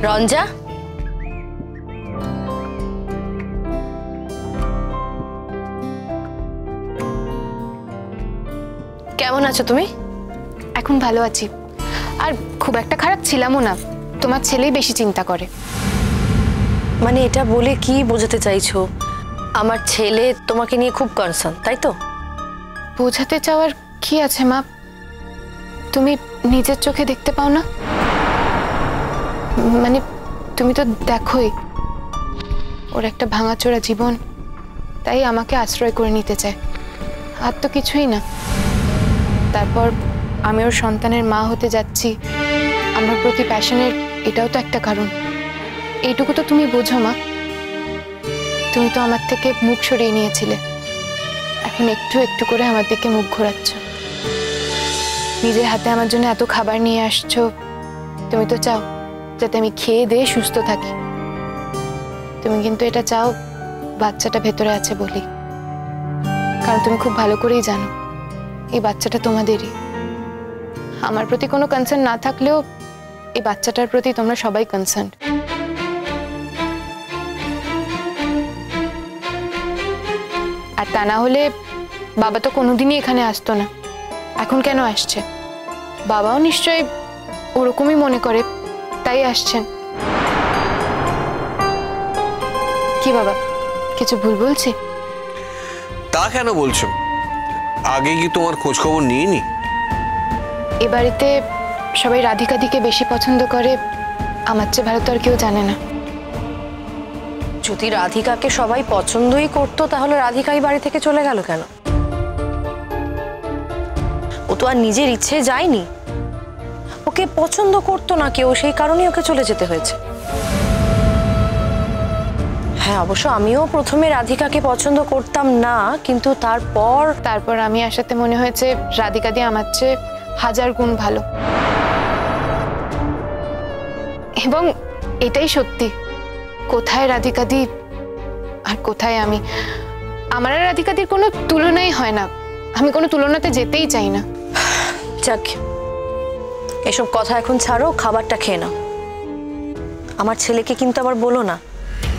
রঞ্জা, কেমন আছো তুমি? এখন ভালো আছি, আর খুব একটা খারাপ ছিলামও না। তোমার ছেলেই বেশি চিন্তা করে। মানে এটা বলে কি বোঝাতে চাইছো? আমার ছেলে তোমাকে নিয়ে খুব কনসার্ন, তাই তো? বোঝাতে চাওয়ার কি আছে মা? তুমি নিজের চোখে দেখতে পাও না? মানে তুমি তো দেখোই ওর একটা ভাঙাচোরা জীবন, তাই আমাকে আশ্রয় করে নিতে চায়। আর তো কিছুই না। তারপর আমি ওর সন্তানের মা হতে যাচ্ছি, আমার প্রতি প্যাশনের এটাও তো একটা কারণ। এইটুকু তো তুমি বোঝো মা। তুমি তো আমার থেকে মুখ সরিয়ে নিয়েছিলে, এখন একটু একটু করে আমার দিকে মুখ ঘোরাচ্ছ। নিজের হাতে আমার জন্য এত খাবার নিয়ে আসছো। তুমি তো চাও যাতে আমি খেয়ে দিয়ে সুস্থ থাকি। তুমি কিন্তু এটা চাও বাচ্চাটা ভেতরে আছে বলি, কারণ তুমি খুব ভালো করেই জানো এই বাচ্চাটা তোমাদেরই। আমার প্রতি কোনো কনসার্ন না থাকলেও এই বাচ্চাটার প্রতি তোমরা সবাই কনসার্ন। আর তা না হলে বাবা তো কোনোদিনই এখানে আসতো না, এখন কেন আসছে? বাবাও নিশ্চয়ই ওরকমই মনে করে, তাই আসছেন। কি বাবা, কিছু ভুল বলছি? তা কেন বলছো? আগে কি তোমার খোঁজ খবর নিইনি? এ বাড়িতে সবাই রাধিকাদিকে বেশি পছন্দ করে, আমার চেয়ে ভালো তো আর কেউ জানে না। যদি রাধিকাকে সবাই পছন্দই করতো তাহলে রাধিকাই বাড়ি থেকে চলে গেল কেন? ও তো আর নিজের ইচ্ছে যায়নি, ওকে পছন্দ করতো না কেউ, সেই কারণেই ওকে চলে যেতে হয়েছে। হ্যাঁ, অবশ্য আমিও প্রথমে রাধিকাকে পছন্দ করতাম না, কিন্তু তারপর আমি আসাতে মনে হয়েছে রাধিকাদি আমার চেয়ে 1000 গুণ ভালো। এবং এটাই সত্যি, কোথায় রাধিকাদি আর কোথায় আমি। আমার আর রাধিকাদির কোনো তুলনাই হয় না, আমি কোনো তুলনাতে যেতেই চাই না। যাক, এসব কথা এখন ছাড়ো, খাবারটা খেয়ে নাও। আমার ছেলেকে কিন্তু আবার বলো না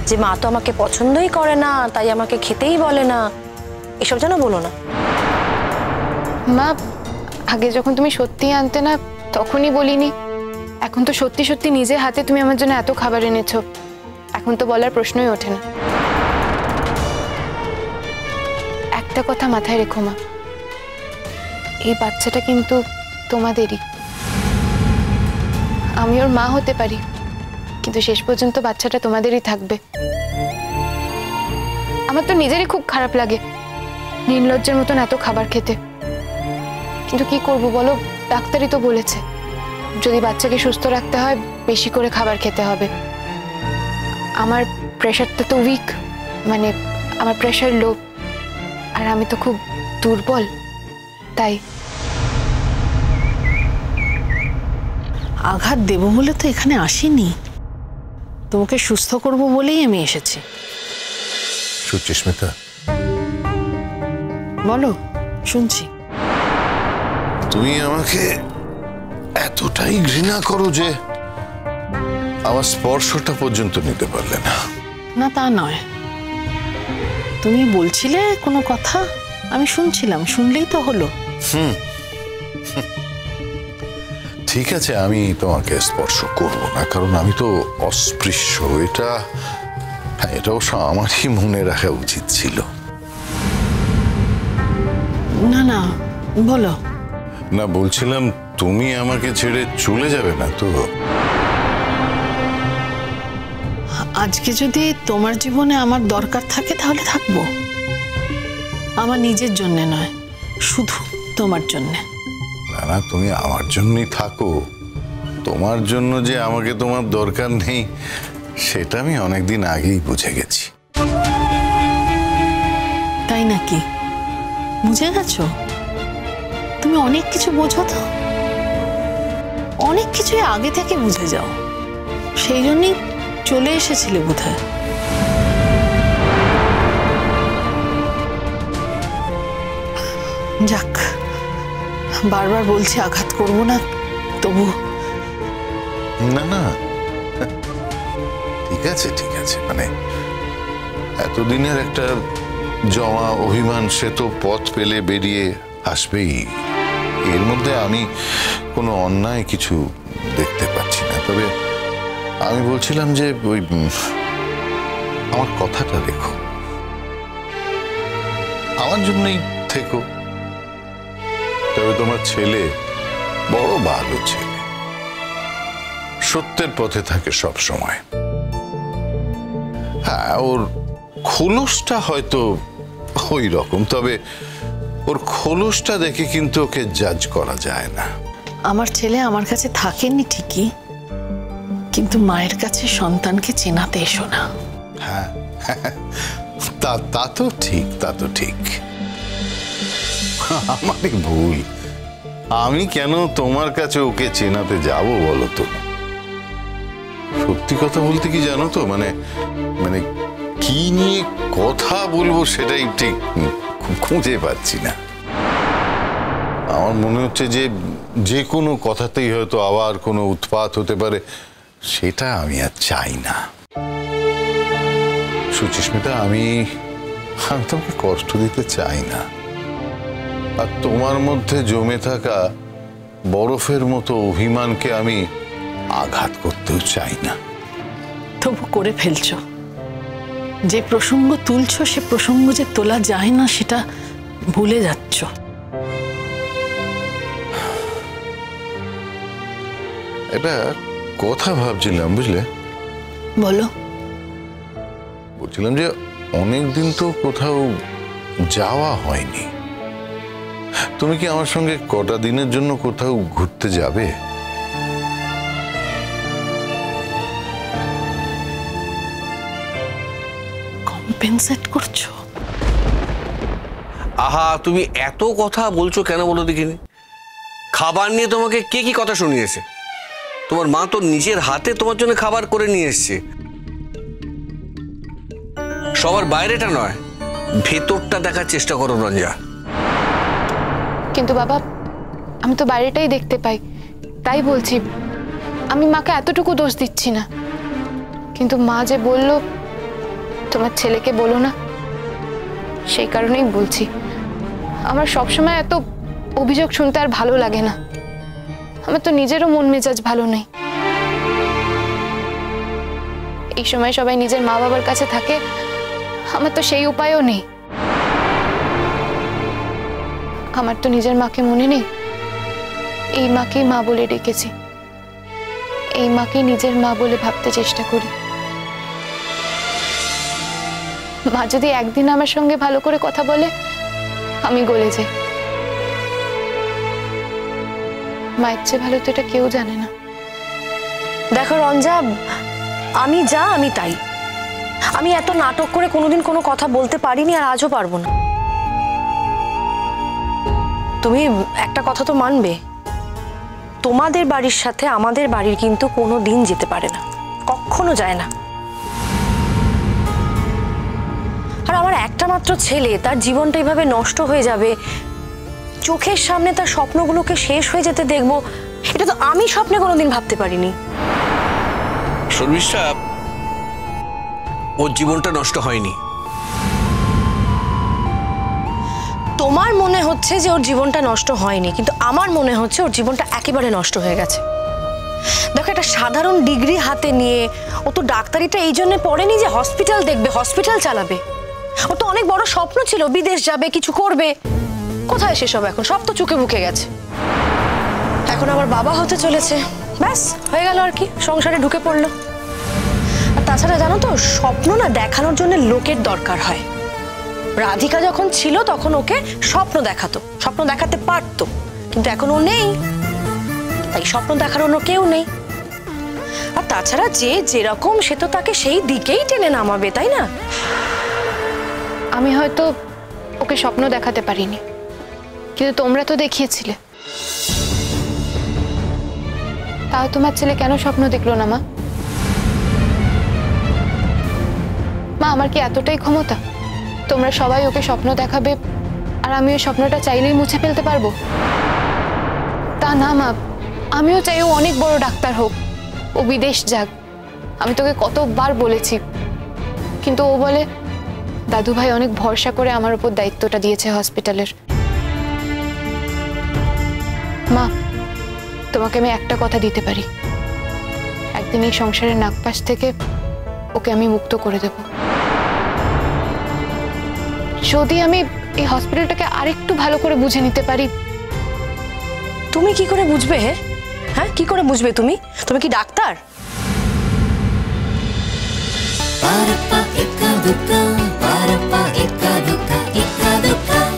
যে মা তো আমাকে পছন্দই করে না, তাই আমাকে খেতেই বলে না, এসব যেন বলো না। মা, আগে যখন তুমি সত্যি আনতে না তখনই বলিনি, এখন তো সত্যি সত্যি নিজে হাতে তুমি আমার জন্য এত খাবার এনেছো, এখন তো বলার প্রশ্নই ওঠে না। একটা কথা মাথায় রেখো মা, এই বাচ্চাটা কিন্তু তোমাদেরই। আমি ওর মা হতে পারি, কিন্তু শেষ পর্যন্ত বাচ্চাটা তোমাদেরই থাকবে। আমার তো নিজেরই খুব খারাপ লাগে নির্লজ্জের মতন এত খাবার খেতে, কিন্তু কি করব বলো, ডাক্তারই তো বলেছে যদি বাচ্চাকে সুস্থ রাখতে হয় বেশি করে খাবার খেতে হবে। আমার প্রেশারটা তো উইক, মানে আমার প্রেশার লো, আর আমি তো খুব দুর্বল, তাই। আঘাত দেব বলে তো এখানে আসিনি, তোমাকে সুস্থ করব বলেই আমি এসেছি। সুচিস্মিতা, বলো, শুনছি। তুমি আমাকে এতটাই ঘৃণা করো যে আমার স্পর্শটা পর্যন্ত নিতে পারলে না? না, তা নয়, তুমি বলছিলে কোনো কথা, আমি শুনছিলাম, শুনলেই তো হলো। ঠিক আছে, আমি তোমাকে স্পর্শ করব না, কারণ আমি তো অস্পৃশ্য। এটা অবশ্য আমারই মনে রাখা উচিত ছিল। না না, বলো। না, বলছিলাম তুমি আমাকে ছেড়ে চলে যাবে না তো? আজকে যদি তোমার জীবনে আমার দরকার থাকে তাহলে থাকবো, আমার নিজের জন্য নয়, শুধু তোমার জন্য। না না, তুমি আমার জন্যই থাকো। তোমার জন্য যে আমাকে তোমার দরকার নেই সেটা আমি অনেকদিন আগেই বুঝে গেছি। তাই নাকি? বুঝে গেছো? তুমি অনেক কিছু বোঝো তো, অনেক কিছুই আগে থেকে বুঝে যাও, সেই জন্যই চলে এসেছিলে বোধহয়। যাক, বারবার বলছি আঘাত করবো না, তবু। না না, ঠিক আছে, মানে এতদিনের একটা জমা অভিমান সে তো পথ পেলে বেরিয়ে আসবেই। এর মধ্যে আমি কোনো অন্যায় কিছু দেখতে পাচ্ছি না। তবে আমি বলছিলাম যে ওই আমার কথাটা দেখো, আমার জন্যই থেকো। তবে তোমার ছেলে বড় ভালো ছেলে, সত্যের পথে থাকে সব সময়। হ্যাঁ, ওর খোলসটা হয়তো ওই রকম, তবে ওর খোলসটা দেখে কিন্তু ওকে জাজ করা যায় না। আমার ছেলে আমার কাছে থাকেনি ঠিকই, কিন্তু মায়ের কাছে সন্তানকে চেনাতে এসো না। হ্যাঁ, তা তো ঠিক। আমারই ভুল। আমি কেন তোমার কাছে ওকে চেনাতে যাব বলো তো? সত্যি কথা বলতে কি জানো তো, মানে কি নিয়ে কথা বলবো সেটাই ঠিক খুঁজে পাচ্ছি না। আমার মনে হচ্ছে যে কোনো কথাতেই হয়তো আবার কোনো উৎপাত হতে পারে, সেটা আমি আর চাই না। সুচিস্মিতা, আমি তোমাকে কষ্ট দিতে চাই না, আর তোমার মধ্যে জমে থাকা বরফের মতো অভিমানকে আমি আঘাত করতেও চাই না। তবু করে ফেলছো। যে প্রসঙ্গ তুলছো সে প্রসঙ্গ যে তোলা যায় না সেটা ভুলে যাচ্ছ। এটা কথা ভাবছিলাম, বুঝলে? বলো। বলছিলাম যে অনেকদিন তো কোথাও যাওয়া হয়নি। তুমি কি আমার সঙ্গে কটা দিনের জন্য কোথাও ঘুরতে যাবে? কম্পেনসেট করছো? আহা, তুমি এত কথা বলছো কেন বলো দেখিনি? খাবার নিয়ে তোমাকে কে কি কথা শুনিয়েছে? তোমার মা তো নিজের হাতে তোমার জন্য খাবার করে নিয়ে এসছে। সবার বাইরেটা নয়, ভেতরটা দেখার চেষ্টা করো রঞ্জা। কিন্তু বাবা, আমি তো বাইরেটাই দেখতে পাই, তাই বলছি। আমি মাকে এতটুকু দোষ দিচ্ছি না, কিন্তু মা যে বলল তোমার ছেলেকে বলো না, সেই কারণেই বলছি। আমার সবসময় এত অভিযোগ শুনতে আর ভালো লাগে না। আমার তো নিজেরও মন মেজাজ ভালো নেই। এই সময় সবাই নিজের মা বাবার কাছে থাকে, আমার তো সেই উপায়ও নেই। আমার তো নিজের মাকে মনে নেই। এই মাকেই মা বলে ডেকেছি, এই মাকেই নিজের মা বলে ভাবতে চেষ্টা করি। মা যদি একদিন আমার সঙ্গে ভালো করে কথা বলে, আমি গলে যাই। মায়ের চেয়ে ভালো তো এটা কেউ জানে না। দেখো রঞ্জা, আমি যা আমি তাই। আমি এত নাটক করে কোনোদিন কোনো কথা বলতে পারিনি, আর আজও পারবো না। তুমি একটা কথা তো মানবে, তোমাদের বাড়ির সাথে আমাদের বাড়ির কিন্তু কোনো দিন যেতে পারে না, কখনো যায় না। আর আমার একটা মাত্র ছেলে, তার জীবনটা এইভাবে নষ্ট হয়ে যাবে, চোখের সামনে তার স্বপ্নগুলোকে শেষ হয়ে যেতে দেখবো, এটা তো আমি স্বপ্নে কোনোদিন ভাবতে পারিনি। শর্মিষ্ঠা, ওর জীবনটা নষ্ট হয়নি। তোমার মনে হচ্ছে যে ওর জীবনটা নষ্ট হয়নি, কিন্তু আমার মনে হচ্ছে ওর জীবনটা একেবারে নষ্ট হয়ে গেছে। দেখো, একটা সাধারণ ডিগ্রি হাতে নিয়ে ও তো ডাক্তারিটা এই জন্য পড়েনি যে হসপিটাল দেখবে, হসপিটাল চালাবে। ও তো অনেক বড় স্বপ্ন ছিল, বিদেশ যাবে, কিছু করবে। কোথায় সেসব? এখন সব তো চুকে বুকে গেছে। এখন আবার বাবা হতে চলেছে, ব্যাস হয়ে গেল আর কি, সংসারে ঢুকে পড়লো। আর তাছাড়া জানো তো, স্বপ্ন না দেখানোর জন্য লোকের দরকার হয়। রাধিকা যখন ছিল তখন ওকে স্বপ্ন দেখাতো, স্বপ্ন দেখাতে পারতো, কিন্তু এখন ও নেই, তাই স্বপ্ন দেখার অন্য কেউ নেই। আর তাছাড়া যে যেরকম, সে তো তাকে সেই দিকেই টেনে নামাবে, তাই না? আমি হয়তো ওকে স্বপ্ন দেখাতে পারিনি, কিন্তু তোমরা তো দেখিয়েছিলে। তাও তোমার ছেলে কেন স্বপ্ন দেখলো না মা? মা, আমার কি এতটাই ক্ষমতা তোমরা সবাই ওকে স্বপ্ন দেখাবে আর আমি ওই স্বপ্নটা চাইলেই মুছে ফেলতে পারবো? তা না মা, আমিও চাই ও অনেক বড় ডাক্তার হোক, ও বিদেশ যাক, আমি তোকে কতবার বলেছি, কিন্তু ও বলে দাদু ভাই অনেক ভরসা করে আমার উপর দায়িত্বটা দিয়েছে হসপিটালের। মা, তোমাকে আমি একটা কথা দিতে পারি, একদিন এই সংসারের নাগপাশ থেকে ওকে আমি মুক্ত করে দেব। যদি আমি এই হসপিটালটাকে আরেকটু ভালো করে বুঝে নিতে পারি। তুমি কি করে বুঝবে? হ্যাঁ, কি করে বুঝবে তুমি? তুমি কি doctor? Para pa eka duka, para pa